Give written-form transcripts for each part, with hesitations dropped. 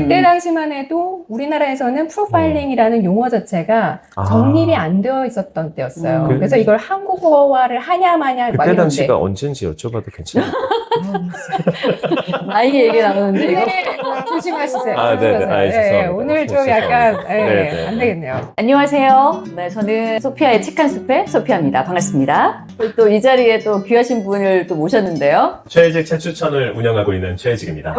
그때 당시만 해도 우리나라에서는 프로파일링이라는 용어 자체가 정립이 안 되어 있었던 때였어요. 그래서 이걸 한국어화를 하냐 마냐 막 그때 당시가 이런데. 언제인지 여쭤봐도 괜찮아요? 나이 얘기 나누는데 이거. 네, 조심하시세요. 아, 네네. 조심하세요. 아, 죄송합니다. 오늘 좀 죄송합니다. 약간 네네. 안 되겠네요. 안녕하세요. 네, 저는 소피아의 칙한 숲의 소피아입니다. 반갑습니다. 또 이 자리에 또 귀하신 분을 또 모셨는데요. 최혜직 최추천을 운영하고 있는 최혜직입니다.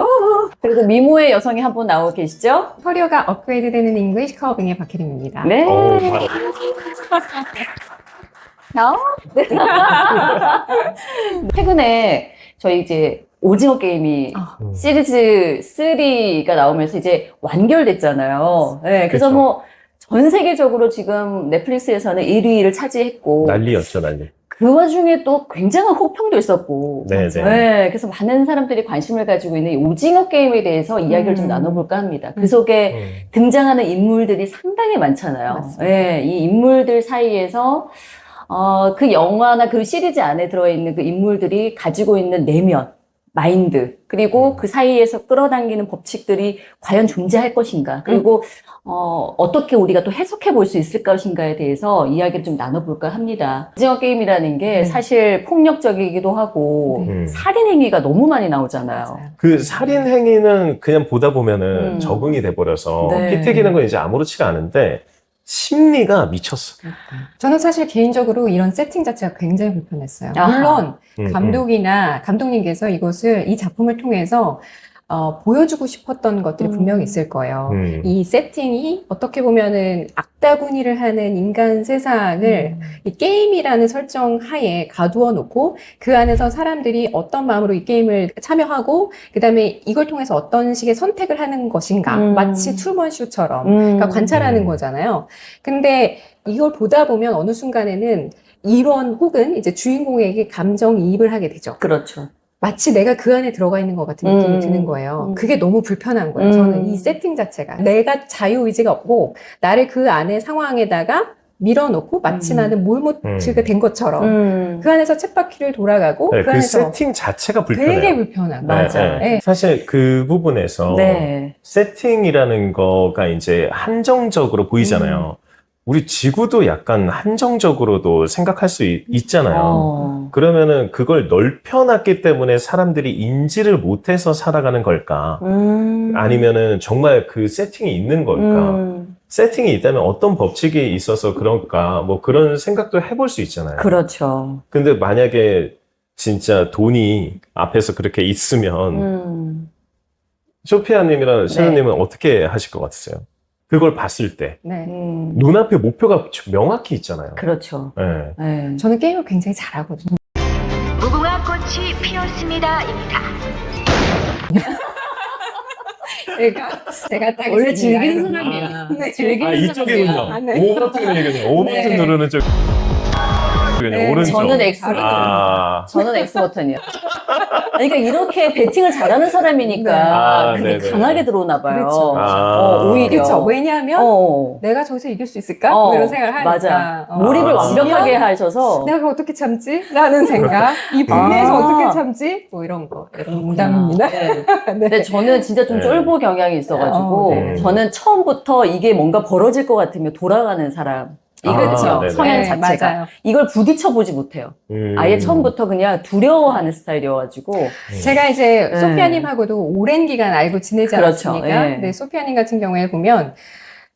그리고 미모의 여성이 한 분 나오고 계시죠? 커리어가 업그레이드되는 잉글리시 커빙의 박혜림입니다. 네. 바로. 네. 최근에 저희 이제 오징어 게임이 시리즈 3가 나오면서 이제 완결됐잖아요. 네, 그래서 그쵸. 뭐 전 세계적으로 지금 넷플릭스에서는 1위를 차지했고 난리였죠, 난리. 그 와중에 또 굉장한 호평도 있었고 네네. 네, 그래서 많은 사람들이 관심을 가지고 있는 이 오징어 게임에 대해서 이야기를 좀 나눠볼까 합니다. 그 속에 등장하는 인물들이 상당히 많잖아요. 맞습니다. 네, 이 인물들 사이에서 그 영화나 그 시리즈 안에 들어있는 그 인물들이 가지고 있는 내면, 마인드, 그리고 그 사이에서 끌어당기는 법칙들이 과연 존재할 것인가, 그리고 어떻게 우리가 또 해석해 볼 수 있을 것인가에 대해서 이야기를 좀 나눠볼까 합니다. 오징어 게임이라는 게 사실 폭력적이기도 하고 살인 행위가 너무 많이 나오잖아요. 맞아요. 그 살인 행위는 그냥 보다 보면은 적응이 돼버려서 네. 피 튀기는 건 이제 아무렇지가 않은데 심리가 미쳤어. 저는 사실 개인적으로 이런 세팅 자체가 굉장히 불편했어요. 아하. 물론 감독이나 감독님께서 이 작품을 통해서 보여주고 싶었던 것들이 분명히 있을 거예요. 이 세팅이 어떻게 보면은 악다구니를 하는 인간 세상을 이 게임이라는 설정 하에 가두어 놓고 그 안에서 사람들이 어떤 마음으로 이 게임을 참여하고 그 다음에 이걸 통해서 어떤 식의 선택을 하는 것인가 마치 트루먼 쇼처럼 그러니까 관찰하는 거잖아요. 근데 이걸 보다 보면 어느 순간에는 이런 혹은 이제 주인공에게 감정이입을 하게 되죠. 그렇죠. 마치 내가 그 안에 들어가 있는 것 같은 느낌이 드는 거예요. 그게 너무 불편한 거예요. 저는 이 세팅 자체가. 내가 자유의지가 없고, 나를 그 안에 상황에다가 밀어놓고, 마치 나는 몰모트가 된 것처럼, 그 안에서 쳇바퀴를 돌아가고, 네, 그 그 안에서 세팅 자체가 불편해요. 되게 불편한 거예요. 맞아요. 네. 사실 그 부분에서 네. 세팅이라는 거가 이제 한정적으로 보이잖아요. 우리 지구도 약간 한정적으로도 생각할 수 있잖아요. 그러면은 그걸 넓혀놨기 때문에 사람들이 인지를 못해서 살아가는 걸까? 아니면은 정말 그 세팅이 있는 걸까? 세팅이 있다면 어떤 법칙이 있어서 그럴까? 뭐 그런 생각도 해볼 수 있잖아요. 그렇죠. 근데 만약에 진짜 돈이 앞에서 그렇게 있으면 소피아님이랑 셰르님은 어떻게 하실 것 같으세요? 그걸 봤을 때 네. 눈앞에 목표가 명확히 있잖아요. 그렇죠. 네. 네. 저는 게임을 굉장히 잘하거든요. 무궁화 꽃이 피었습니다입니다. 제가 딱 원래 있습니다. 즐기는 사람이야. 네. 즐기는 이쪽이군요. 사람이야. 네. O 버튼 얘기군요. O 버튼 누르는 쪽. 네, 오른쪽. 저는 X 버튼. 저는 X 버튼이요. 그러니까 이렇게 배팅을 잘하는 사람이니까 그게 네네. 강하게 들어오나 봐요. 그렇죠. 오히려. 그렇죠. 왜냐하면 내가 저기서 이길 수 있을까? 뭐 이런 생각을 하니까. 맞아. 몰입을 완벽하게 하셔서. 내가 그걸 어떻게 참지? 라는 생각. 이 분야에서 어떻게 참지? 뭐 이런 거. 이런 농담입니다. 네. 네. 근데 저는 진짜 좀 쫄보 경향이 있어가지고 저는 처음부터 이게 뭔가 벌어질 것 같으면 돌아가는 사람. 이거죠. 네네. 성향 네, 자체가. 맞아요. 이걸 부딪혀 보지 못해요. 아예 처음부터 그냥 두려워하는 스타일이어가지고. 제가 이제 네. 소피아님하고도 오랜 기간 알고 지내지 그렇죠. 않았습니까? 네. 근데 소피아님 같은 경우에 보면,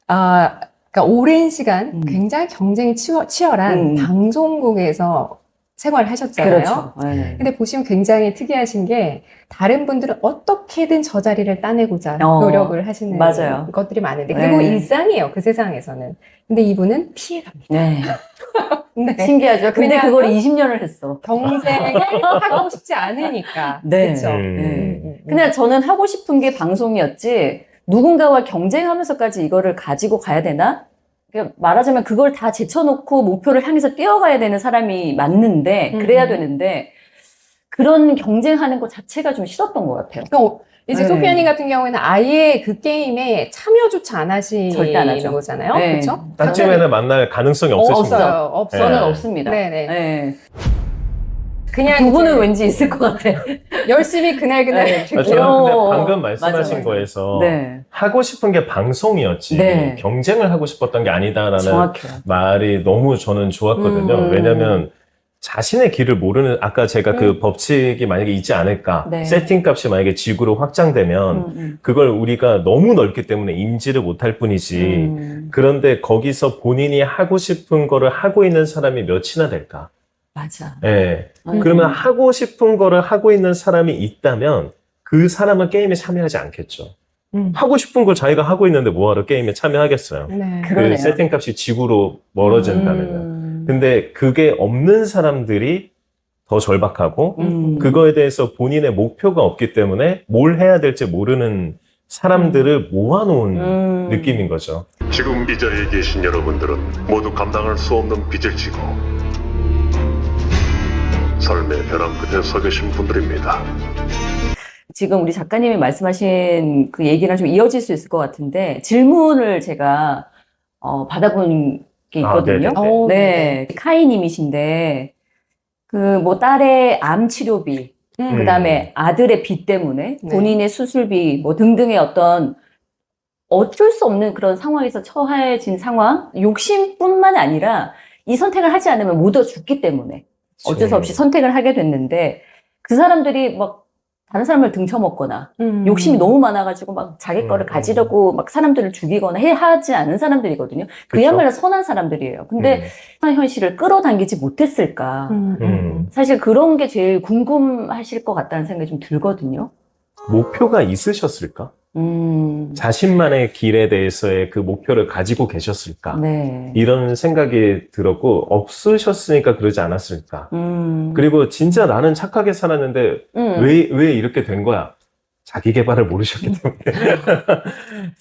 그러니까 오랜 시간 굉장히 경쟁이 치열한 방송국에서 생활을 하셨잖아요. 그렇죠. 네. 근데 보시면 굉장히 특이하신 게 다른 분들은 어떻게든 저 자리를 따내고자 노력을 하시는 맞아요. 것들이 많은데 그리고 네. 일상이에요. 그 세상에서는. 근데 이분은 피해갑니다. 네. 네. 신기하죠. 근데 왜냐하면 그걸 20년을 했어. 경쟁을 하고 싶지 않으니까. 네. 그렇죠. 그냥 저는 하고 싶은 게 방송이었지, 누군가와 경쟁하면서까지 이거를 가지고 가야 되나? 그러니까 말하자면 그걸 다 제쳐놓고 목표를 향해서 뛰어가야 되는 사람이 맞는데, 그래야 되는데, 그런 경쟁하는 것 자체가 좀 싫었던 것 같아요. 그러니까 이제 네. 소피아님 같은 경우에는 아예 그 게임에 참여조차 안 절대 안 하죠. 하시는 거잖아요. 네. 그렇죠? 딱지면을 만날 가능성이 없으십니다. 없어요. 저는 네. 없습니다. 네네. 네. 그냥 두 분은 이제 왠지 있을 것 같아. 열심히 그날 네. 저는 근데 방금 말씀하신 맞아. 거에서 네. 하고 싶은 게 방송이었지 네. 경쟁을 하고 싶었던 게 아니다라는 정확해요. 말이 너무 저는 좋았거든요. 왜냐면 자신의 길을 모르는 아까 제가 그 법칙이 만약에 있지 않을까 네. 세팅값이 만약에 지구로 확장되면 그걸 우리가 너무 넓기 때문에 인지를 못할 뿐이지 그런데 거기서 본인이 하고 싶은 거를 하고 있는 사람이 몇이나 될까? 맞아. 네. 그러면 하고 싶은 거를 하고 있는 사람이 있다면 그 사람은 게임에 참여하지 않겠죠. 하고 싶은 걸 자기가 하고 있는데 뭐하러 게임에 참여하겠어요. 네. 그러네요. 그 세팅값이 지구로 멀어진다면요. 근데 그게 없는 사람들이 더 절박하고 그거에 대해서 본인의 목표가 없기 때문에 뭘 해야 될지 모르는 사람들을 모아놓은 느낌인 거죠. 지금 이 자리에 계신 여러분들은 모두 감당할 수 없는 빚을 지고 삶의 벼랑 끝에 서 계신 분들입니다. 지금 우리 작가님이 말씀하신 그 얘기랑 좀 이어질 수 있을 것 같은데 질문을 제가 받아본 게 있거든요. 네네네. 네, 카이님이신데 그 뭐 딸의 암 치료비, 그다음에 아들의 빚 때문에 네. 본인의 수술비 뭐 등등의 어떤 어쩔 수 없는 그런 상황에서 처해진 상황, 욕심뿐만 아니라 이 선택을 하지 않으면 묻어 죽기 때문에 어쩔 수 없이 선택을 하게 됐는데 그 사람들이 막 다른 사람을 등쳐먹거나 욕심이 너무 많아가지고 막 자기 거를 가지려고 막 사람들을 죽이거나 하지 않은 사람들이거든요. 그야말로 선한 사람들이에요. 근데 현실을 끌어당기지 못했을까. 사실 그런 게 제일 궁금하실 것 같다는 생각이 좀 들거든요. 목표가 있으셨을까? 자신만의 길에 대해서의 그 목표를 가지고 계셨을까? 네. 이런 생각이 들었고 없으셨으니까 그러지 않았을까? 그리고 진짜 나는 착하게 살았는데 왜 이렇게 된 거야? 자기 개발을 모르셨기 때문에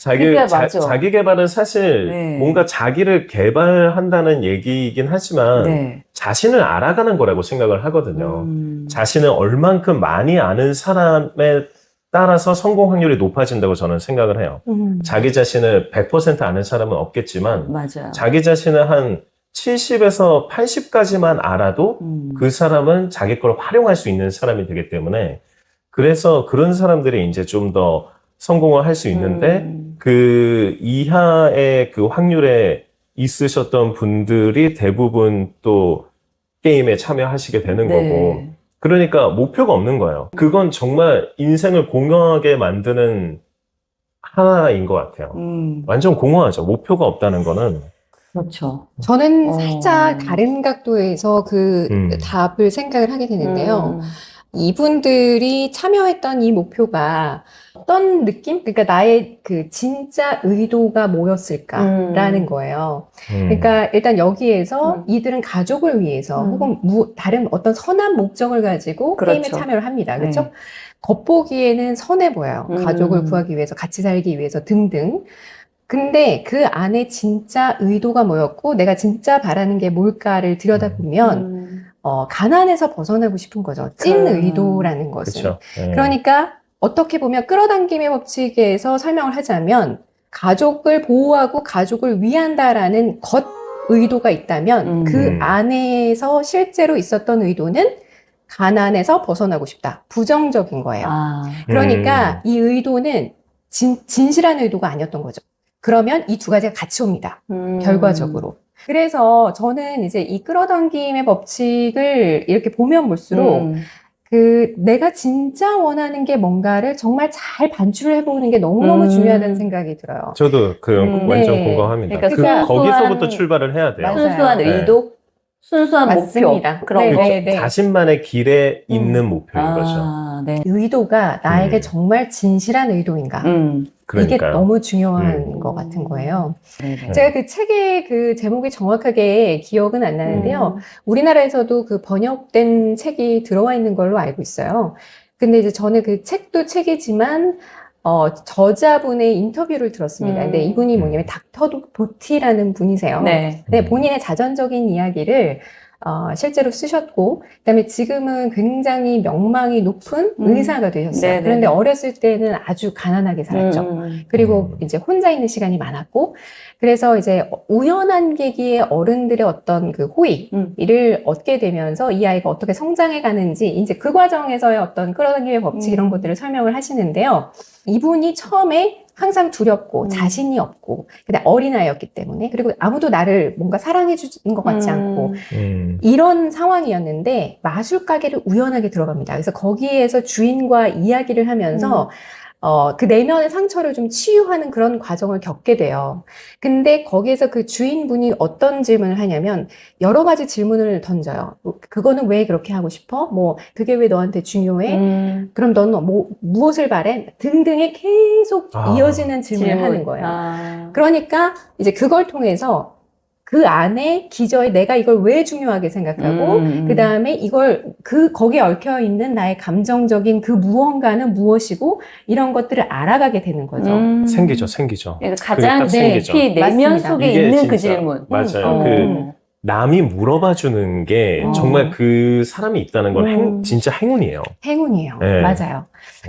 그러니까 맞아. 자기 개발은 사실 네. 뭔가 자기를 개발한다는 얘기이긴 하지만 네. 자신을 알아가는 거라고 생각을 하거든요. 자신을 얼만큼 많이 아는 사람에 따라서 성공 확률이 높아진다고 저는 생각을 해요. 자기 자신을 100% 아는 사람은 없겠지만 맞아요. 자기 자신을 한 70에서 80까지만 알아도 그 사람은 자기 걸 활용할 수 있는 사람이 되기 때문에 그래서 그런 사람들이 이제 좀 더 성공을 할 수 있는데 그 이하의 그 확률에 있으셨던 분들이 대부분 또 게임에 참여하시게 되는 네. 거고 그러니까 목표가 없는 거예요. 그건 정말 인생을 공허하게 만드는 하나인 것 같아요. 완전 공허하죠. 목표가 없다는 거는. 그렇죠. 저는 살짝 다른 각도에서 그 답을 생각을 하게 되는데요. 이분들이 참여했던 이 목표가 어떤 느낌? 그러니까 나의 그 진짜 의도가 뭐였을까라는 거예요. 그러니까 일단 여기에서 이들은 가족을 위해서 혹은 다른 어떤 선한 목적을 가지고 그렇죠. 게임에 참여를 합니다. 그렇죠? 네. 겉보기에는 선해 보여요. 가족을 구하기 위해서, 같이 살기 위해서 등등. 근데 그 안에 진짜 의도가 뭐였고 내가 진짜 바라는 게 뭘까를 들여다보면 가난에서 벗어나고 싶은 거죠. 찐 의도라는 것은. 그렇죠. 그러니까 어떻게 보면 끌어당김의 법칙에서 설명을 하자면 가족을 보호하고 가족을 위한다라는 겉 의도가 있다면 그 안에서 실제로 있었던 의도는 가난에서 벗어나고 싶다. 부정적인 거예요. 그러니까 이 의도는 진실한 의도가 아니었던 거죠. 그러면 이 두 가지가 같이 옵니다. 결과적으로. 그래서 저는 이제 이 끌어당김의 법칙을 이렇게 보면 볼수록 그 내가 진짜 원하는 게 뭔가를 정말 잘 반출해보는 게 너무너무 중요하다는 생각이 들어요. 저도 그 완전 네. 공감합니다. 그러니까 거기서부터 출발을 해야 돼요. 맞아요. 순수한 네. 의도, 순수한 맞습니다. 목표 그런 네, 거. 네, 네. 자신만의 길에 있는 목표인 거죠. 네. 의도가 나에게 정말 진실한 의도인가? 이게 그러니까요. 너무 중요한 것 같은 거예요. 네네. 제가 그 책의 그 제목이 정확하게 기억은 안 나는데요. 우리나라에서도 그 번역된 책이 들어와 있는 걸로 알고 있어요. 근데 이제 저는 그 책도 책이지만, 저자분의 인터뷰를 들었습니다. 근데 이분이 뭐냐면 닥터 도티라는 분이세요. 네. 네, 본인의 자전적인 이야기를 실제로 쓰셨고, 그다음에 지금은 굉장히 명망이 높은 의사가 되셨어요. 네네네. 그런데 어렸을 때는 아주 가난하게 살았죠. 그리고 이제 혼자 있는 시간이 많았고, 그래서 이제 우연한 계기에 어른들의 어떤 그 호의를 얻게 되면서 이 아이가 어떻게 성장해 가는지 이제 그 과정에서의 어떤 끌어당김의 법칙 이런 것들을 설명을 하시는데요. 이분이 처음에 항상 두렵고 자신이 없고 그다음에 어린아이였기 때문에 그리고 아무도 나를 뭔가 사랑해 주는 것 같지 않고 이런 상황이었는데 마술 가게를 우연하게 들어갑니다. 그래서 거기에서 주인과 이야기를 하면서 그 내면의 상처를 좀 치유하는 그런 과정을 겪게 돼요. 근데 거기에서 그 주인분이 어떤 질문을 하냐면 여러 가지 질문을 던져요. 그거는 왜 그렇게 하고 싶어? 뭐 그게 왜 너한테 중요해? 그럼 너는 뭐 무엇을 바래? 등등의 계속 이어지는 질문을 하는 거예요. 그러니까 이제 그걸 통해서 그 안에 기저에 내가 이걸 왜 중요하게 생각하고, 그 다음에 거기에 얽혀 있는 나의 감정적인 그 무언가는 무엇이고, 이런 것들을 알아가게 되는 거죠. 생기죠. 그러니까 가장 그게 딱 깊이 내면 맞습니다. 속에 이게 있는 그 진짜 질문. 맞아요. 남이 물어봐 주는 게 정말 그 사람이 있다는 건 진짜 행운이에요. 행운이에요. 네. 맞아요.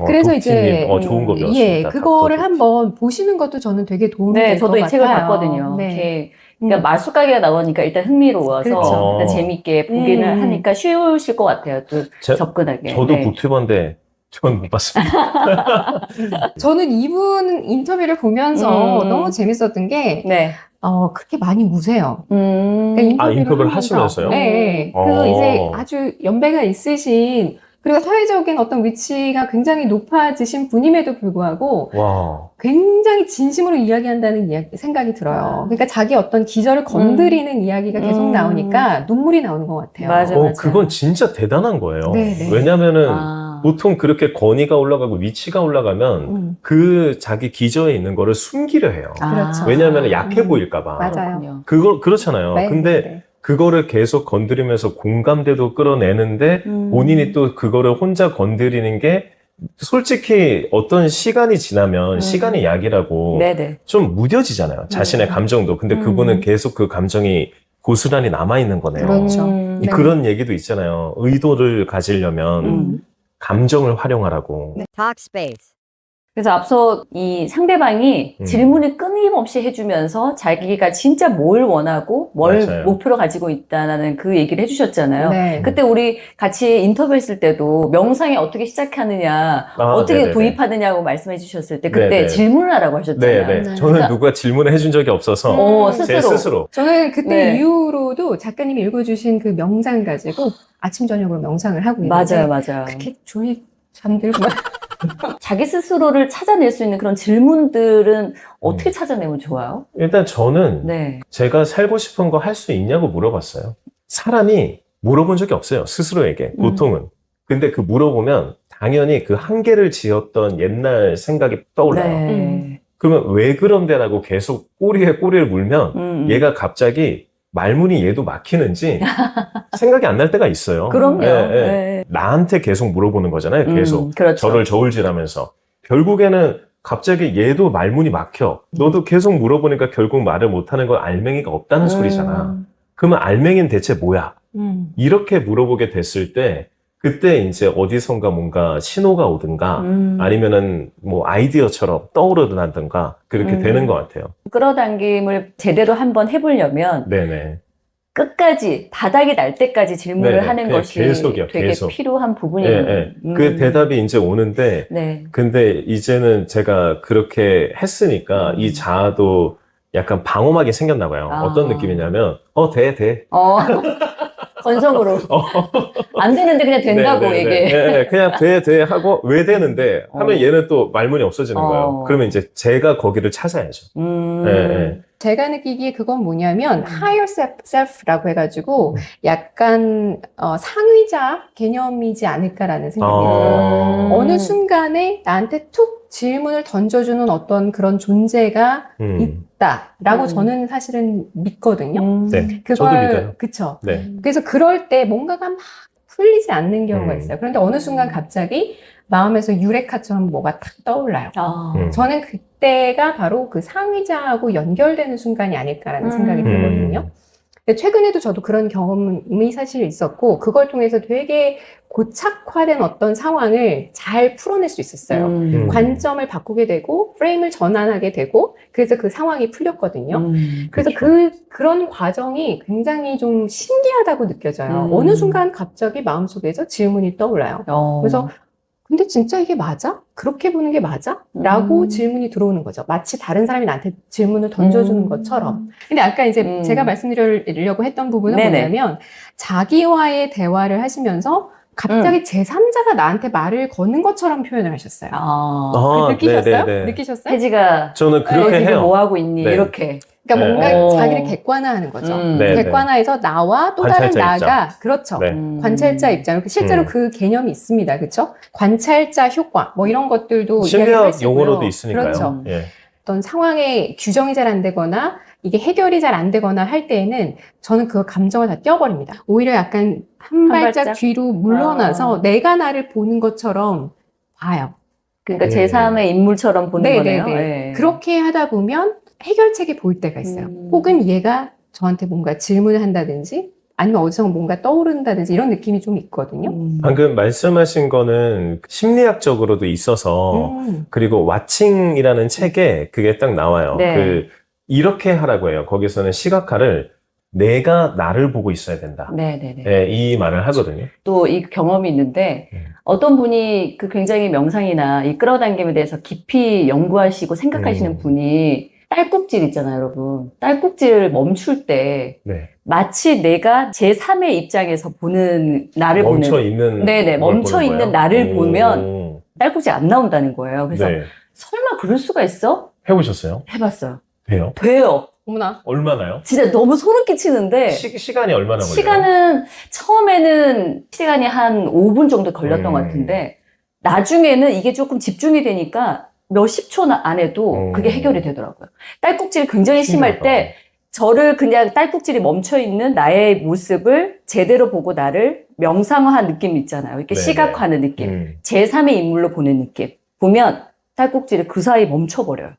그래서 이제 좋은 거 배웠습니다. 예, 그거를 닥터도. 한번 보시는 것도 저는 되게 도움이 네, 될 것 저도 이 같아요. 책을 봤거든요. 네. 그러니까 마술 가게가 나오니까 일단 흥미로워서 그렇죠. 일단 재밌게 보기는 하니까 쉬우실 것 같아요. 또 접근하게. 저도 네. 북튜버인데 전 못 봤습니다. 저는 이분 인터뷰를 보면서 너무 재밌었던 게 네. 그렇게 많이 우세요. 그러니까 인터뷰를 하면서. 하시면서요? 네. 그 이제 아주 연배가 있으신 그리고 사회적인 어떤 위치가 굉장히 높아지신 분임에도 불구하고 와. 굉장히 진심으로 이야기한다는 생각이 들어요. 그러니까 자기 어떤 기저를 건드리는 이야기가 계속 나오니까 눈물이 나오는 것 같아요. 맞아요. 그건 진짜 대단한 거예요. 네네. 왜냐면은 보통 그렇게 권위가 올라가고 위치가 올라가면 그 자기 기저에 있는 거를 숨기려 해요. 그렇죠. 왜냐하면 약해 보일까봐. 맞아요. 그렇잖아요. 네, 근데 네. 그거를 계속 건드리면서 공감대도 끌어내는데 본인이 또 그거를 혼자 건드리는 게 솔직히 어떤 시간이 지나면 시간이 약이라고 네네. 좀 무뎌지잖아요. 자신의 감정도. 근데 그분은 계속 그 감정이 고스란히 남아있는 거네요. 그렇죠. 이 그런 얘기도 있잖아요. 의도를 가지려면 감정을 활용하라라고. Talkspace. 그래서 앞서 이 상대방이 질문을 끊임없이 해주면서 자기가 진짜 뭘 원하고 뭘 맞아요. 목표로 가지고 있다는 그 얘기를 해주셨잖아요. 네. 그때 우리 같이 인터뷰했을 때도 명상이 어떻게 시작하느냐, 어떻게 네네네. 도입하느냐고 말씀해 주셨을 때 그때 네네. 질문을 하라고 하셨잖아요. 네네. 네. 저는 누가 질문을 해준 적이 없어서 제 스스로. 저는 그때 네. 이후로도 작가님이 읽어주신 그 명상 가지고 아침 저녁으로 명상을 하고 있는데 맞아요. 그렇게 조용히 잠들고 자기 스스로를 찾아낼 수 있는 그런 질문들은 어떻게 찾아내면 좋아요? 일단 저는 네. 제가 살고 싶은 거 할 수 있냐고 물어봤어요. 사람이 물어본 적이 없어요. 스스로에게. 보통은. 근데 그 물어보면 당연히 그 한계를 지었던 옛날 생각이 떠올라요. 네. 그러면 왜 그런데라고 계속 꼬리에 꼬리를 물면 얘가 갑자기 말문이 얘도 막히는지 생각이 안 날 때가 있어요. 그럼요. 네. 나한테 계속 물어보는 거잖아요. 계속. 그렇죠. 저를 저울질하면서. 결국에는 갑자기 얘도 말문이 막혀. 너도 계속 물어보니까 결국 말을 못하는 건 알맹이가 없다는 소리잖아. 그러면 알맹이는 대체 뭐야? 이렇게 물어보게 됐을 때 그때 이제 어디선가 뭔가 신호가 오든가 아니면은 뭐 아이디어처럼 떠오르든가 그렇게 되는 것 같아요. 끌어당김을 제대로 한번 해보려면 네네. 끝까지 바닥이 날 때까지 질문을 네네. 하는 그냥 것이 계속이요, 되게 계속. 필요한 부분이 그 대답이 이제 오는데 네. 근데 이제는 제가 그렇게 했으니까 이 자아도 약간 방어막이 생겼나 봐요. 어떤 느낌이냐면 돼. 건성으로 안 되는데 그냥 된다고 얘기해. 네, 그냥 돼 하고 왜 되는데 하면 얘는 또 말문이 없어지는 거예요. 그러면 이제 제가 거기를 찾아야죠. 네. 제가 느끼기에 그건 뭐냐면 higher self라고 해가지고 약간 상위자 개념이지 않을까라는 생각이 들어요. 어느 순간에 나한테 툭 질문을 던져주는 어떤 그런 존재가 있다라고 저는 사실은 믿거든요. 네, 저도 믿어요. 그쵸. 네. 그래서 그럴 때 뭔가가 막 풀리지 않는 경우가 있어요. 그런데 어느 순간 갑자기 마음에서 유레카처럼 뭐가 탁 떠올라요. 저는 그때가 바로 그 상위자하고 연결되는 순간이 아닐까라는 생각이 들거든요. 근데 최근에도 저도 그런 경험이 사실 있었고, 그걸 통해서 되게 고착화된 어떤 상황을 잘 풀어낼 수 있었어요. 관점을 바꾸게 되고, 프레임을 전환하게 되고, 그래서 그 상황이 풀렸거든요. 그래서 그런 과정이 굉장히 좀 신기하다고 느껴져요. 어느 순간 갑자기 마음속에서 질문이 떠올라요. 그래서 근데 진짜 이게 맞아? 그렇게 보는 게 맞아? 라고 질문이 들어오는 거죠. 마치 다른 사람이 나한테 질문을 던져주는 것처럼. 근데 아까 이제 제가 말씀드리려고 했던 부분은 네네. 뭐냐면, 자기와의 대화를 하시면서 갑자기 제3자가 나한테 말을 거는 것처럼 표현을 하셨어요. 느끼셨어요? 네네네. 느끼셨어요? 혜지가 저는 그렇게 지금 해요. 뭐 하고 있니? 네. 이렇게. 그러니까 뭔가 네. 자기를 객관화하는 거죠. 네, 객관화해서 나와 또 다른 관찰자 나가, 그렇죠. 네. 관찰자 입장. 실제로 그 개념이 있습니다. 그렇죠? 관찰자 효과, 뭐 이런 것들도 이야기할 심리학 수 있고요. 용어로도 있으니까요. 그렇죠. 예. 어떤 상황에 규정이 잘 안 되거나 이게 해결이 잘 안 되거나 할 때에는 저는 그 감정을 다 떼어버립니다. 오히려 약간 한 발짝 발짝? 뒤로 물러나서 내가 나를 보는 것처럼 봐요. 그러니까 네. 제3의 인물처럼 보는 거네요. 네. 그렇게 하다 보면 해결책이 보일 때가 있어요. 혹은 얘가 저한테 뭔가 질문을 한다든지 아니면 어디서 뭔가 떠오른다든지 이런 느낌이 좀 있거든요. 방금 말씀하신 거는 심리학적으로도 있어서 그리고 왓칭이라는 책에 그게 딱 나와요. 네. 이렇게 하라고 해요. 거기서는 시각화를 내가 나를 보고 있어야 된다. 네네네. 예, 이 말을 하거든요. 또 이 경험이 있는데 어떤 분이 그 굉장히 명상이나 이 끌어당김에 대해서 깊이 연구하시고 생각하시는 분이 딸꾹질 있잖아요, 여러분. 딸꾹질을 멈출 때 네. 마치 내가 제3의 입장에서 보는 나를 멈춰 보는 있는 네네 걸 멈춰 보는 있는 거예요? 나를 보면 딸꾹질 안 나온다는 거예요. 그래서 네. 설마 그럴 수가 있어? 해보셨어요? 해봤어요. 돼요? 돼요. 어머나. 얼마나요? 진짜 너무 소름 끼치는데 시간이 얼마나 걸려요? 시간은 처음에는 시간이 한 5분 정도 걸렸던 것 같은데 나중에는 이게 조금 집중이 되니까 몇십 초 안에도 그게 해결이 되더라고요. 딸꾹질이 굉장히 심할 때 저를 그냥 딸꾹질이 멈춰있는 나의 모습을 제대로 보고 나를 명상화한 느낌 있잖아요. 이렇게 네네. 시각화하는 느낌. 제3의 인물로 보는 느낌. 보면 딸꾹질이 그 사이 멈춰버려요.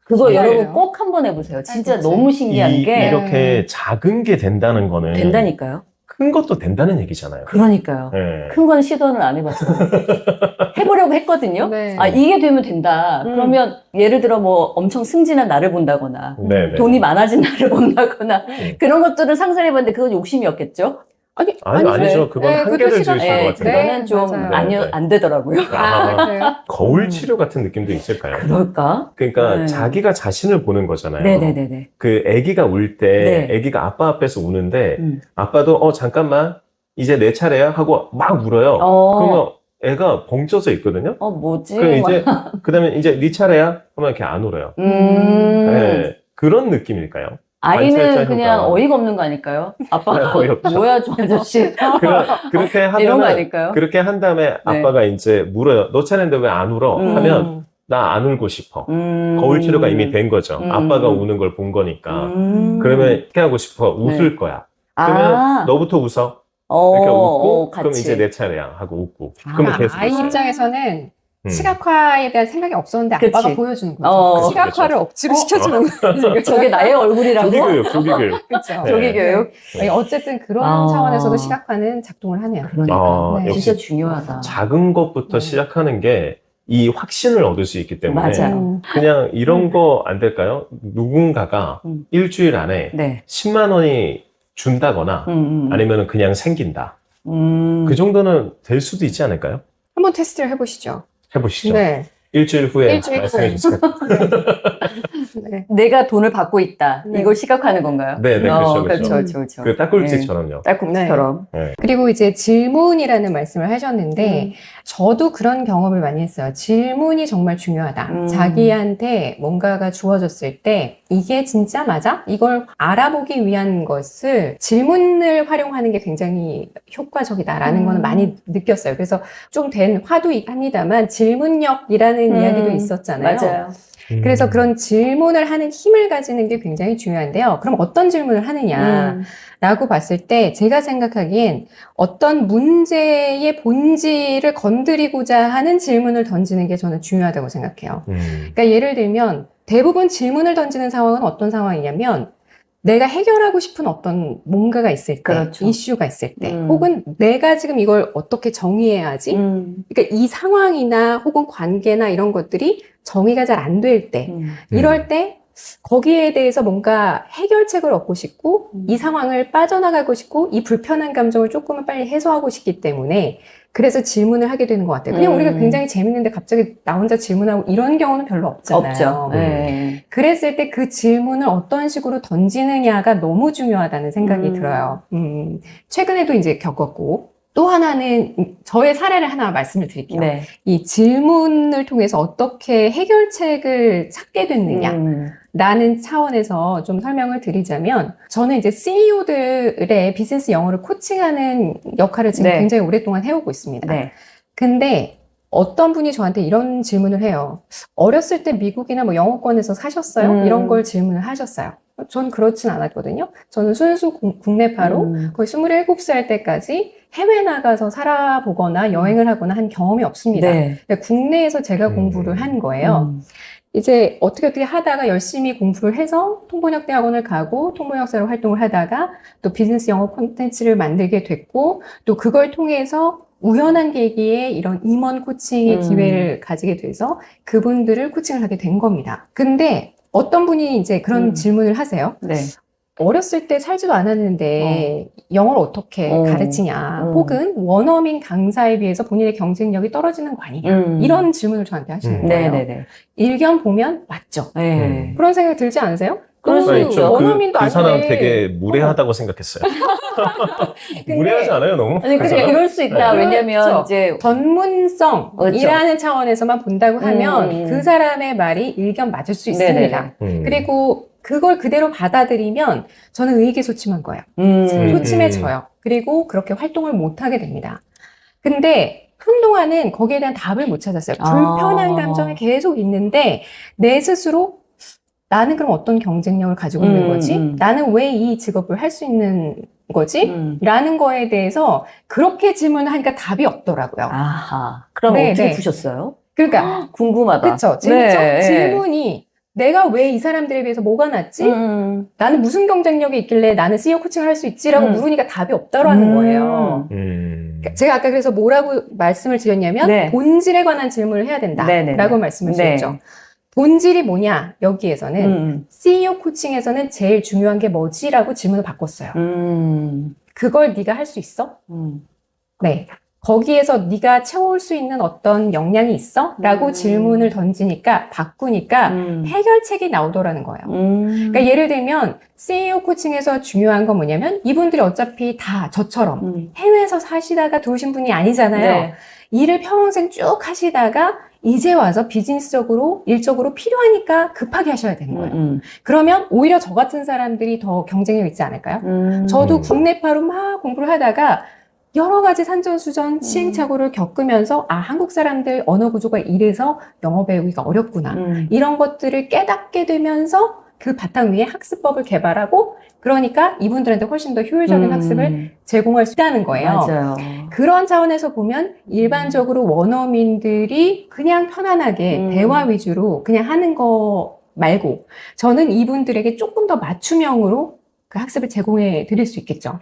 그거 신기해요. 여러분 꼭 한번 해보세요. 진짜 딸꾹질. 너무 신기한 게 이렇게 작은 게 된다는 거는 된다니까요. 큰 것도 된다는 얘기잖아요. 그러니까요. 네. 큰 건 시도는 안 해봤어요. 해보려고 했거든요. 네. 아, 이게 되면 된다. 그러면 예를 들어 뭐 엄청 승진한 나를 본다거나 네네. 돈이 많아진 나를 본다거나 네. 그런 것들은 상상해봤는데 그건 욕심이었겠죠? 아니죠. 그건 네, 한계를 그것도 지으신 시간- 것 네, 같은데. 그거는 좀 맞아요. 안 되더라고요. 그래요? 거울 치료 같은 느낌도 있을까요? 그럴까? 그러니까 네. 자기가 자신을 보는 거잖아요. 네네네네. 그 아기가 울 때 네. 아기가 아빠 앞에서 우는데 음. 아빠도 잠깐만 이제 내 차례야 하고 막 울어요. 그러면 애가 벙쪄서 있거든요. 뭐지? 그다음에 이제 네 차례야 하면 이렇게 안 울어요. 네, 그런 느낌일까요? 아이는 관찰자 그냥 효과. 어이가 없는 거 아닐까요? 아빠, 네, 어이없죠. 뭐야, 저 아저씨. 그렇게 이런 거 하면 아닐까요? 그렇게 한 다음에 아빠가 이제 물어요. 너 차례인데 왜 안 울어? 하면 나 안 울고 싶어. 거울 치료가 이미 된 거죠. 아빠가 우는 걸 본 거니까. 그러면 이렇게 하고 싶어. 웃을 거야. 그러면 너부터 웃어. 이렇게 웃고 그럼 같이. 이제 내 차례야 하고 웃고. 그러면 계속 아이 웃어요. 입장에서는 시각화에 대한 생각이 없었는데 그치. 아빠가 보여주는 거죠. 그치, 시각화를 억지로 시켜주는 거죠. 저게 나의 얼굴이라고? 조기교육, 조기교육. 그렇죠. 네. 조기교육? 아니, 어쨌든 그런 차원에서도 시각화는 작동을 하네요. 그러니까. 네. 역시 진짜 중요하다. 작은 것부터 시작하는 게 이 확신을 얻을 수 있기 때문에 맞아요. 그냥 이런 거 안 될까요? 누군가가 일주일 안에 네. 10만 원이 준다거나 아니면 그냥 생긴다. 그 정도는 될 수도 있지 않을까요? 한번 테스트를 해보시죠. 해보시죠. 네. 일주일 후에 일주일 말씀해 후에. 주세요. 네. 내가 돈을 받고 있다. 네. 이걸 시각화하는 건가요? 네, 그렇죠, 그렇죠, 그렇죠. 그렇죠. 그 딱꿀찌처럼요. 딸꾹질처럼. 그리고 이제 질문이라는 말씀을 하셨는데, 저도 그런 경험을 많이 했어요. 질문이 정말 중요하다. 자기한테 뭔가가 주어졌을 때, 이게 진짜 맞아? 이걸 알아보기 위한 것을 질문을 활용하는 게 굉장히 효과적이다라는 거는 많이 느꼈어요. 그래서 좀 된 화두입니다만, 질문력이라는 이야기도 있었잖아요. 맞아요. 그래서 그런 질문을 하는 힘을 가지는 게 굉장히 중요한데요. 그럼 어떤 질문을 하느냐라고 봤을 때 제가 생각하기엔 어떤 문제의 본질을 건드리고자 하는 질문을 던지는 게 저는 중요하다고 생각해요. 그러니까 예를 들면 대부분 질문을 던지는 상황은 어떤 상황이냐면 내가 해결하고 싶은 어떤 뭔가가 있을 때, 그렇죠. 이슈가 있을 때, 혹은 내가 지금 이걸 어떻게 정의해야 하지? 그러니까 이 상황이나 혹은 관계나 이런 것들이 정의가 잘 안 될 때, 이럴 때 거기에 대해서 뭔가 해결책을 얻고 싶고, 이 상황을 빠져나가고 싶고, 이 불편한 감정을 조금은 빨리 해소하고 싶기 때문에 그래서 질문을 하게 되는 것 같아요. 그냥 우리가 굉장히 재밌는데 갑자기 나 혼자 질문하고 이런 경우는 별로 없잖아요. 없죠. 네. 그랬을 때 그 질문을 어떤 식으로 던지느냐가 너무 중요하다는 생각이 들어요. 최근에도 이제 겪었고, 또 하나는 저의 사례를 하나 말씀을 드릴게요. 네. 이 질문을 통해서 어떻게 해결책을 찾게 됐느냐. 라는 차원에서 좀 설명을 드리자면, 저는 이제 CEO들의 비즈니스 영어를 코칭하는 역할을 지금 네. 굉장히 오랫동안 해오고 있습니다. 네. 근데 어떤 분이 저한테 이런 질문을 해요. 어렸을 때 미국이나 뭐 영어권에서 사셨어요? 이런 걸 질문을 하셨어요. 전 그렇진 않았거든요. 저는 순수 국내파로 거의 27살 때까지 해외 나가서 살아보거나 여행을 하거나 한 경험이 없습니다. 네. 국내에서 제가 공부를 한 거예요. 이제 어떻게 하다가 열심히 공부를 해서 통번역대학원을 가고 통번역사로 활동을 하다가 또 비즈니스 영어 콘텐츠를 만들게 됐고 또 그걸 통해서 우연한 계기에 이런 임원 코칭의 기회를 가지게 돼서 그분들을 코칭을 하게 된 겁니다. 근데 어떤 분이 이제 그런 질문을 하세요. 네. 어렸을 때 살지도 않았는데 영어를 어떻게 가르치냐 혹은 원어민 강사에 비해서 본인의 경쟁력이 떨어지는 거 아니냐 이런 질문을 저한테 하시는 거예요. 네네네. 일견 보면 맞죠. 네. 그런 생각이 들지 않으세요? 그럴 수 너무 있죠. 원어민도 그 사람 아닌데 되게 무례하다고 생각했어요. 무례하지 않아요, 너무? 아니, 그 근데 사람? 그럴 수 있다. 네. 왜냐면 그렇죠. 이제 전문성이라는 차원에서만 본다고 하면 그 사람의 말이 일견 맞을 수 있습니다. 그리고 그걸 그대로 받아들이면 저는 의기소침한 거예요. 소침해져요. 그리고 그렇게 활동을 못하게 됩니다. 근데 한동안은 거기에 대한 답을 못 찾았어요. 불편한 감정이 계속 있는데 내 스스로 나는 그럼 어떤 경쟁력을 가지고 있는 거지? 나는 왜 이 직업을 할 수 있는 거지? 라는 거에 대해서 그렇게 질문을 하니까 답이 없더라고요. 아하. 그럼 네, 어떻게 네. 푸셨어요? 그러니까 궁금하다. 그쵸? 재밌죠? 네. 질문이 내가 왜 이 사람들에 비해서 뭐가 낫지? 나는 무슨 경쟁력이 있길래 나는 CEO 코칭을 할 수 있지라고 물으니까 답이 없다라는 거예요. 그러니까 제가 아까 그래서 뭐라고 말씀을 드렸냐면 네. 본질에 관한 질문을 해야 된다라고 말씀을 드렸죠. 네. 본질이 뭐냐? 여기에서는 CEO 코칭에서는 제일 중요한 게 뭐지라고 질문을 바꿨어요. 그걸 네가 할 수 있어? 네. 거기에서 네가 채울 수 있는 어떤 역량이 있어? 라고 질문을 던지니까, 바꾸니까 해결책이 나오더라는 거예요. 그러니까 예를 들면 CEO 코칭에서 중요한 건 뭐냐면 이분들이 어차피 다 저처럼 해외에서 사시다가 들어오신 분이 아니잖아요. 네. 일을 평생 쭉 하시다가 이제 와서 비즈니스적으로, 일적으로 필요하니까 급하게 하셔야 되는 거예요. 그러면 오히려 저 같은 사람들이 더 경쟁력 있지 않을까요? 저도 국내파로 막 공부를 하다가 여러 가지 산전수전, 시행착오를 겪으면서 아, 한국 사람들 언어 구조가 이래서 영어 배우기가 어렵구나. 이런 것들을 깨닫게 되면서 그 바탕 위에 학습법을 개발하고 그러니까 이분들한테 훨씬 더 효율적인 학습을 제공할 수 있다는 거예요. 맞아요. 그런 차원에서 보면 일반적으로 원어민들이 그냥 편안하게 대화 위주로 그냥 하는 거 말고 저는 이분들에게 조금 더 맞춤형으로 그 학습을 제공해 드릴 수 있겠죠.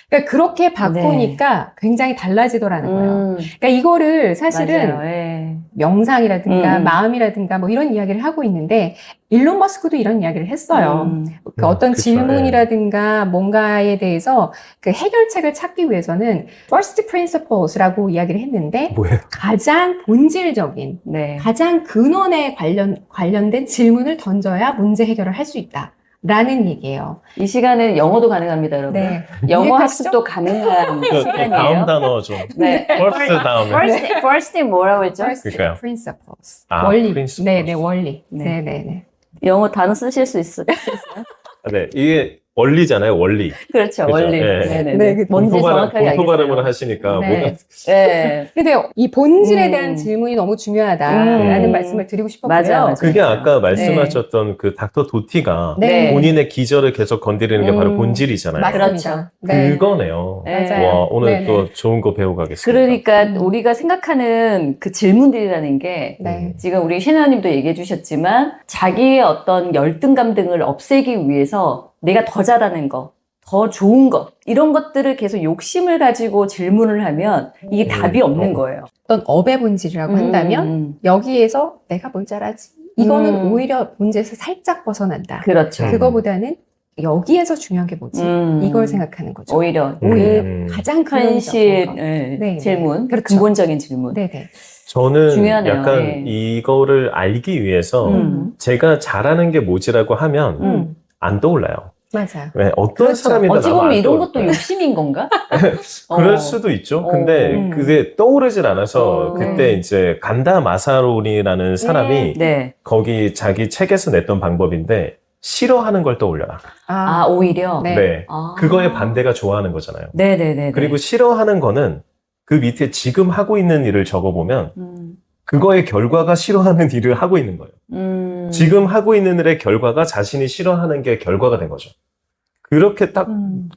그러니까 그렇게 바꾸니까 굉장히 달라지더라는 거예요. 그러니까 이거를 사실은 맞아요. 예. 명상이라든가 마음이라든가 뭐 이런 이야기를 하고 있는데 일론 머스크도 이런 이야기를 했어요. 그 어떤 그쵸, 질문이라든가 뭔가에 대해서 그 해결책을 찾기 위해서는 first principles라고 이야기를 했는데 뭐예요? 가장 본질적인 네. 가장 근원에 관련된 질문을 던져야 문제 해결을 할 수 있다. 라는 얘기예요. 이 시간은 영어도 가능합니다, 여러분. 네. 영어 이해가시죠? 학습도 가능한 다음 시간이에요. 단어 좀. 네. first 다음에. first이 뭐라고 했죠? First 그러니까요. principles. 아, 원리. principles. 네네, 원리. 네. 네네네. 영어 단어 쓰실 수 있어요? 네, 이게 원리잖아요, 원리. 그렇죠, 그죠? 원리. 네. 네네네. 네, 그 뭔지 정확하게 본토 발음을 알겠어요. 하시니까 네. 뭔가 네. 근데 이 본질에 대한 질문이 너무 중요하다라는 말씀을 드리고 싶었고요. 맞아요. 그게 아까 말씀하셨던 그 닥터 도티가 네. 본인의 기저를 계속 건드리는 게 바로 본질이잖아요. 맞습니다. 그렇죠. 네. 그거네요. 네. 맞아요. 와, 오늘 네네. 또 좋은 거 배워가겠습니다. 그러니까 우리가 생각하는 그 질문들이라는 게 네. 지금 우리 셰나님도 얘기해 주셨지만 자기의 어떤 열등감 등을 없애기 위해서 내가 더 잘하는 거, 더 좋은 것, 이런 것들을 계속 욕심을 가지고 질문을 하면 이게 답이 없는 거예요. 어떤 업의 본질이라고 한다면 여기에서 내가 뭘 잘하지? 이거는 오히려 문제에서 살짝 벗어난다. 그렇죠. 그거보다는 여기에서 중요한 게 뭐지? 이걸 생각하는 거죠. 오히려 가장 현실 근원적인 거. 네, 질문, 그렇죠. 근본적인 질문. 네네. 저는 중요하네요. 약간 네. 이거를 알기 위해서 제가 잘하는 게 뭐지라고 하면 안 떠올라요. 맞아요. 왜 어떤 그렇죠. 사람이든 어찌 보면 아마 안 이런 떠올 것도 거예요. 욕심인 건가? 그럴 수도 있죠. 근데 그게 떠오르질 않아서 그때 이제 간다 마사론이라는 사람이 네. 거기 자기 책에서 냈던 방법인데 싫어하는 걸 떠올려라. 아, 오히려? 네. 네. 아. 그거의 반대가 좋아하는 거잖아요. 네네네. 그리고 싫어하는 거는 그 밑에 지금 하고 있는 일을 적어보면 음. 그거의 결과가 싫어하는 일을 하고 있는 거예요. 지금 하고 있는 일의 결과가 자신이 싫어하는 게 결과가 된 거죠. 그렇게 딱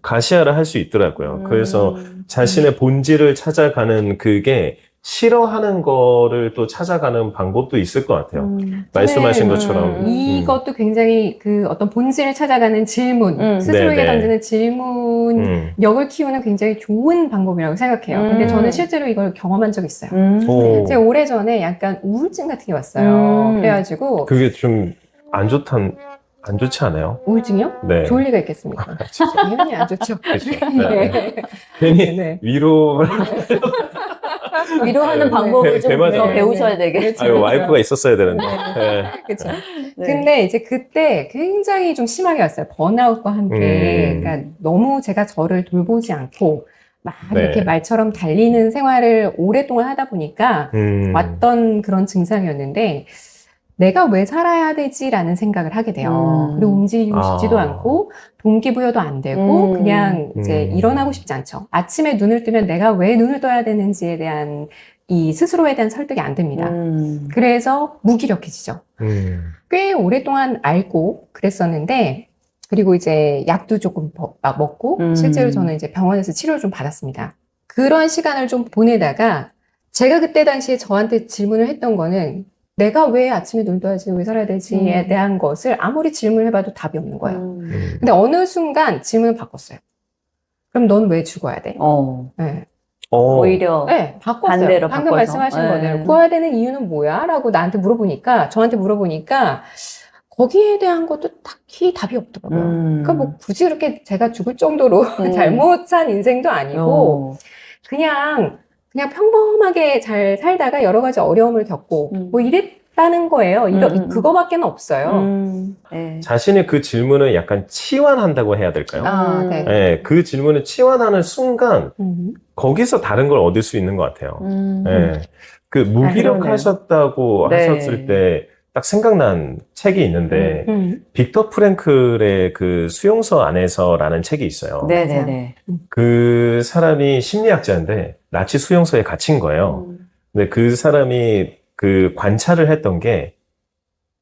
가시화를 할 수 있더라고요. 그래서 자신의 본질을 찾아가는 그게 싫어하는 거를 또 찾아가는 방법도 있을 것 같아요. 말씀하신 것처럼. 이것도 굉장히 그 어떤 본질을 찾아가는 질문, 스스로에게 네네. 던지는 질문력을 키우는 굉장히 좋은 방법이라고 생각해요. 근데 저는 실제로 이걸 경험한 적이 있어요. 오, 제가 오래전에 약간 우울증 같은 게 왔어요. 그래가지고 그게 좀 안 좋지 않아요? 우울증이요? 네. 좋을 리가 있겠습니까? 당연히 안 좋죠. 그렇죠. 네. 괜히 네. 위로를 위로하는 방법을 좀 대마다. 더 배우셔야 되겠어요. 아유, 와이프가 있었어야 되는데. 네. 그렇죠. 네. 근데 이제 그때 굉장히 좀 심하게 왔어요. 번아웃과 함께. 그러니까 너무 제가 저를 돌보지 않고 막 네. 이렇게 말처럼 달리는 생활을 오랫동안 하다 보니까 왔던 그런 증상이었는데 내가 왜 살아야 되지라는 생각을 하게 돼요. 그리고 움직이고 싶지도 않고 동기부여도 안 되고 그냥 이제 일어나고 싶지 않죠. 아침에 눈을 뜨면 내가 왜 눈을 떠야 되는지에 대한 이 스스로에 대한 설득이 안 됩니다. 그래서 무기력해지죠. 꽤 오랫동안 앓고 그랬었는데 그리고 이제 약도 조금 먹고 실제로 저는 이제 병원에서 치료를 좀 받았습니다. 그런 시간을 좀 보내다가 제가 그때 당시에 저한테 질문을 했던 거는 내가 왜 아침에 눈 떠야지, 왜 살아야 되지에 대한 것을 아무리 질문을 해봐도 답이 없는 거예요. 근데 어느 순간 질문을 바꿨어요. 그럼 넌 왜 죽어야 돼? 네. 오히려 네, 바꿨어요. 반대로 방금 바꿔서. 말씀하신 네. 거대로 구해야 되는 이유는 뭐야? 라고 저한테 물어보니까 거기에 대한 것도 딱히 답이 없더라고요. 그러니까 뭐 굳이 그렇게 제가 죽을 정도로 잘못 산 인생도 아니고 그냥 평범하게 잘 살다가 여러 가지 어려움을 겪고 뭐 이랬다는 거예요. 그거밖에는 없어요. 네. 자신의 그 질문을 약간 치환한다고 해야 될까요? 아, 네. 네, 그 질문을 치환하는 순간 거기서 다른 걸 얻을 수 있는 것 같아요. 네. 그 무기력하셨다고 네. 하셨을 때 딱 생각난 책이 있는데 빅터 프랭클의 그 수용소 안에서라는 책이 있어요. 네네네. 그 사람이 심리학자인데 나치 수용소에 갇힌 거예요. 근데 그 사람이 그 관찰을 했던 게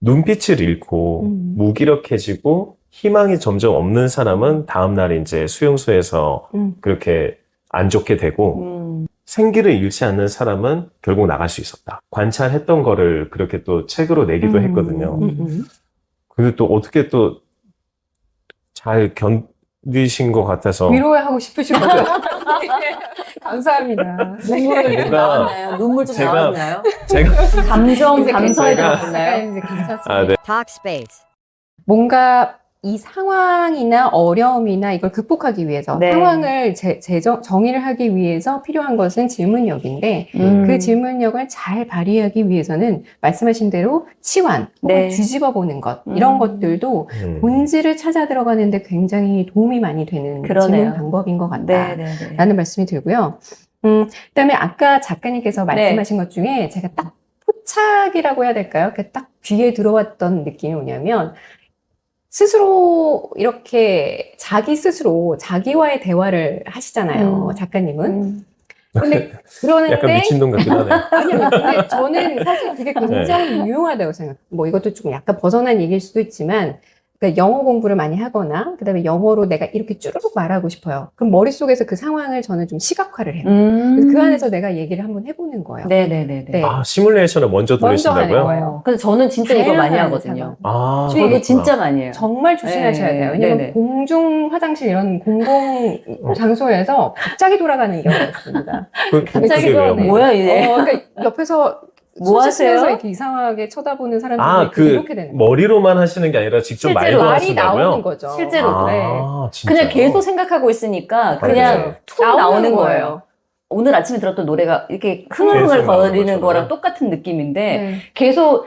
눈빛을 잃고 무기력해지고 희망이 점점 없는 사람은 다음날 이제 수용소에서 그렇게 안 좋게 되고 생기를 잃지 않는 사람은 결국 나갈 수 있었다. 관찰했던 거를 그렇게 또 책으로 내기도 했거든요. 그리고 또 어떻게 또 잘 견디신 것 같아서 위로하고 싶으신 거죠? 감사합니다. 눈물 좀 제가- 나왔나요? 눈물 좀 제가- 나왔나요? 제가 감성에 제가- 들어갔나요? 이제 괜찮습니다. 아, 네. Talkspace. 뭔가 이 상황이나 어려움이나 이걸 극복하기 위해서 네. 상황을 정의를 하기 위해서 필요한 것은 질문력인데 그 질문력을 잘 발휘하기 위해서는 말씀하신 대로 치환, 혹은 네. 뒤집어 보는 것 이런 것들도 본질을 찾아 들어가는데 굉장히 도움이 많이 되는 그러네요. 질문 방법인 것 같다라는 네네네. 말씀이 들고요. 그다음에 아까 작가님께서 말씀하신 것 중에 제가 딱 포착이라고 해야 될까요? 딱 귀에 들어왔던 느낌이 뭐냐면 스스로 이렇게 자기 스스로 자기와의 대화를 하시잖아요. 작가님은. 근데 그러는데 약간 미친놈 같긴 하네요. 아니요. 근데 저는 사실 그게 굉장히 유용하다고 생각해요. 뭐 이것도 조금 약간 벗어난 얘기일 수도 있지만 그러니까 영어 공부를 많이 하거나 그다음에 영어로 내가 이렇게 쭈르륵 말하고 싶어요. 그럼 머릿속에서 그 상황을 저는 좀 시각화를 해요. 그래서 그 안에서 내가 얘기를 한번 해보는 거예요. 네네네네. 네. 아, 시뮬레이션을 먼저 먼저 하는 돌리신다고요? 거예요. 근데 저는 진짜 이거 많이 다양한 하거든요. 아, 저도 그렇구나. 진짜 많이 해요. 정말 조심하셔야 돼요. 왜냐면 네네. 공중 화장실 이런 공공 장소에서 갑자기 돌아가는 경우가 있습니다. 갑자기 그게 왜요? 네. 뭐야 이게? 그러니까 옆에서 뭐 손 씻으면서 하세요? 이렇게 이상하게 쳐다보는 사람들이 아, 이렇게 되는 거예요. 머리로만 하시는 게 아니라 직접 실제로 말도 말이 하신다고요? 나오는 거죠. 실제로. 네. 아, 진짜요? 그냥 계속 생각하고 있으니까 그냥 네. 툭 나오는 거예요. 오늘 아침에 들었던 노래가 이렇게 흥얼흥얼 계속 나오는 거리는 거죠. 거랑 똑같은 느낌인데 네. 계속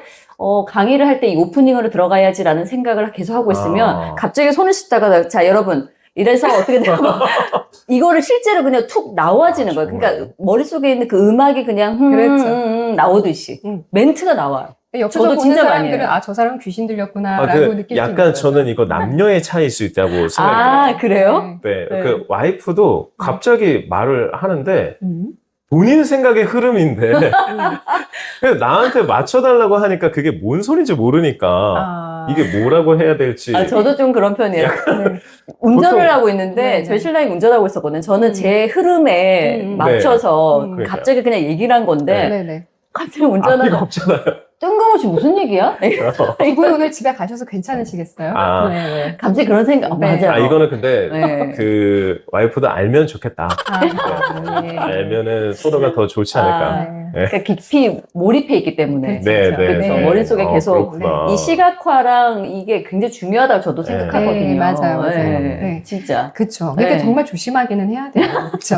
강의를 할 때 이 오프닝으로 들어가야지라는 생각을 계속 하고 있으면 아. 갑자기 손을 씻다가 자 여러분 이래서 어떻게 되면 이거를 실제로 그냥 툭 나와지는 거예요. 그러니까 머릿속에 있는 그 음악이 그냥 그렇죠. 나오듯이 멘트가 나와요. 옆에서 저도 보는 진짜 많이 사람들은 해요. 아, 저 사람 귀신 들렸구나라고 아, 느낄 수 약간 있어요. 저는 이거 남녀의 차이일 수 있다고 생각해요. 아 그래요? 네, 네. 그 와이프도 갑자기 말을 하는데 음. 본인 생각의 흐름인데 그래서 나한테 맞춰달라고 하니까 그게 뭔 소리인지 모르니까 아. 이게 뭐라고 해야 될지 저도 좀 그런 편이에요. 네. 운전을 보통- 하고 있는데 네, 저희 네. 신랑이 운전하고 있었거든요. 저는 제 흐름에 맞춰서 네. 갑자기 그냥 얘기를 한 건데 네네. 갑자기 앞뒤가 운전하다 없잖아요. 뜬금없이 무슨 얘기야? 이분 오늘 집에 가셔서 괜찮으시겠어요? 아. 네. 갑자기 그런 생각. 네. 맞아요. 아, 이거는 근데 네. 그 와이프도 알면 좋겠다. 네. 알면은 서로가 더 좋지 않을까. 아, 네. 그러니까 깊이 몰입해 있기 때문에. 그렇죠. 네, 네, 그래서 네. 머릿속에 계속 그렇구나. 이 시각화랑 이게 굉장히 중요하다고 저도 생각하거든요. 네, 맞아요, 맞아요. 네, 네. 진짜. 그쵸. 그러니까 네. 정말 조심하기는 해야 돼요. 그쵸.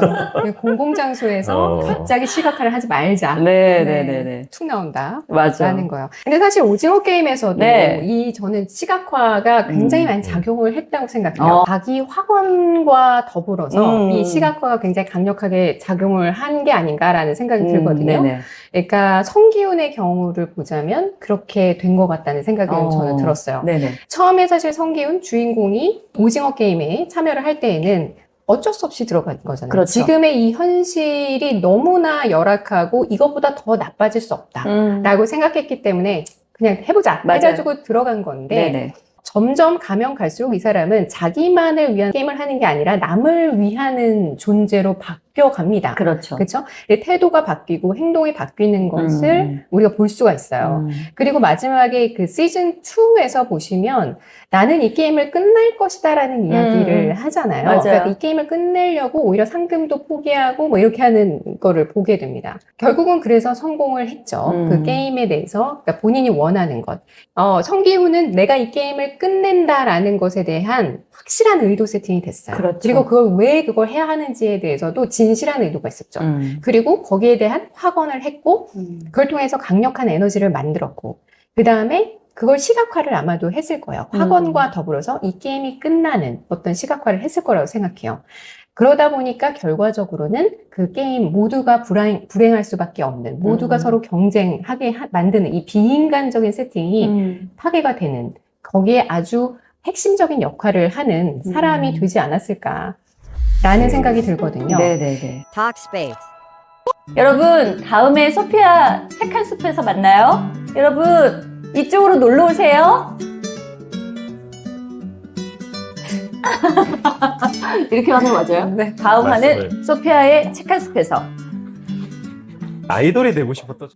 공공장소에서 갑자기 시각화를 하지 말자. 네네네네. 툭 나온다. 맞아. 라는 거예요. 근데 사실 오징어 게임에서도 네. 이 저는 시각화가 굉장히 많이 작용을 했다고 생각해요. 자기 확언과 더불어서 이 시각화가 굉장히 강력하게 작용을 한 게 아닌가라는 생각이 들거든요. 네네. 그러니까 성기훈의 경우를 보자면 그렇게 된 것 같다는 생각이 저는 들었어요. 네네. 처음에 사실 성기훈 주인공이 오징어 게임에 참여를 할 때에는 어쩔 수 없이 들어간 거잖아요. 그렇죠. 지금의 이 현실이 너무나 열악하고 이것보다 더 나빠질 수 없다라고 생각했기 때문에 그냥 해보자 맞아요. 해가지고 들어간 건데 네네. 점점 가면 갈수록 이 사람은 자기만을 위한 게임을 하는 게 아니라 남을 위하는 존재로 바뀌어갑니다. 그렇죠. 그렇죠? 태도가 바뀌고 행동이 바뀌는 것을 우리가 볼 수가 있어요. 그리고 마지막에 그 시즌 2에서 보시면 나는 이 게임을 끝낼 것이다라는 이야기를 하잖아요. 맞아요. 그러니까 이 게임을 끝내려고 오히려 상금도 포기하고 뭐 이렇게 하는 거를 보게 됩니다. 결국은 그래서 성공을 했죠. 그 게임에 대해서 그러니까 본인이 원하는 것. 성기훈은 내가 이 게임을 끝낸다라는 것에 대한 확실한 의도 세팅이 됐어요. 그렇죠. 그리고 왜 그걸 해야 하는지에 대해서도 진실한 의도가 있었죠. 그리고 거기에 대한 확언을 했고 그걸 통해서 강력한 에너지를 만들었고 그 다음에 그걸 시각화를 아마도 했을 거예요. 확언과 더불어서 이 게임이 끝나는 어떤 시각화를 했을 거라고 생각해요. 그러다 보니까 결과적으로는 그 게임 모두가 불행할 수밖에 없는, 모두가 서로 경쟁하게 만드는 이 비인간적인 세팅이 파괴가 되는, 거기에 아주 핵심적인 역할을 하는 사람이 되지 않았을까라는 생각이 들거든요. 네네네. Talkspace. 여러분, 다음에 소피아 책 한 숲에서 만나요. 여러분, 이쪽으로 놀러 오세요. 이렇게 하는 거 맞아요? 네. 다음 화는 말씀을. 소피아의 책 한 숲에서. 아이돌이 되고 싶었던